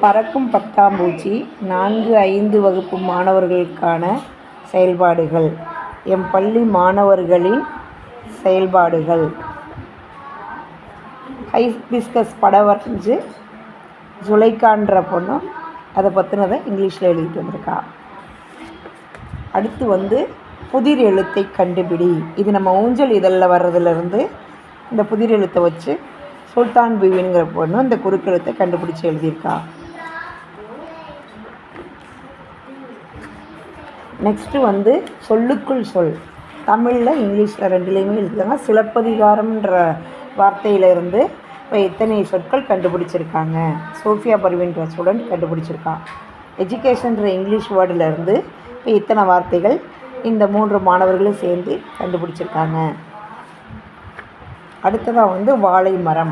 பறக்கும் பட்டாம்பூச்சி 4, 5 வகுப்பு மாணவர்களுக்கான செயல்பாடுகள். எம் பள்ளி மாணவர்களின் செயல்பாடுகள். ஹைபிஸ்கஸ் படம் வரைஞ்சி ஜுலைக்கான்ற பொண்ணும் அதை பற்றினதை இங்கிலீஷில் எழுதிட்டு வந்திருக்கா. அடுத்து புதிர் எழுத்தை கண்டுபிடி. இது நம்ம ஊஞ்சல் இதழில் வர்றதுலேருந்து இந்த புதிர் எழுத்தை வச்சு சுல்தான் பீவிங்கிற பொண்ணு இந்த குறுக்கெழுத்தை கண்டுபிடிச்சி எழுதியிருக்கா. நெக்ஸ்ட்டு சொல்லுக்குள் சொல். தமிழில் இங்கிலீஷில் ரெண்டுலேயுமே எழுதியிருக்காங்க. சிலப்பதிகாரம்ன்ற வார்த்தையிலிருந்து இப்போ எத்தனை சொற்கள் கண்டுபிடிச்சிருக்காங்க. சோஃபியா பர்வீன்ற ஸ்டூடெண்ட் கண்டுபிடிச்சிருக்கா. எஜுகேஷன்ற இங்கிலீஷ் வேர்டிலேருந்து இப்போ இத்தனை வார்த்தைகள் இந்த 3 மாணவர்களும் சேர்ந்து கண்டுபிடிச்சிருக்காங்க. அடுத்ததாக வாழை மரம்.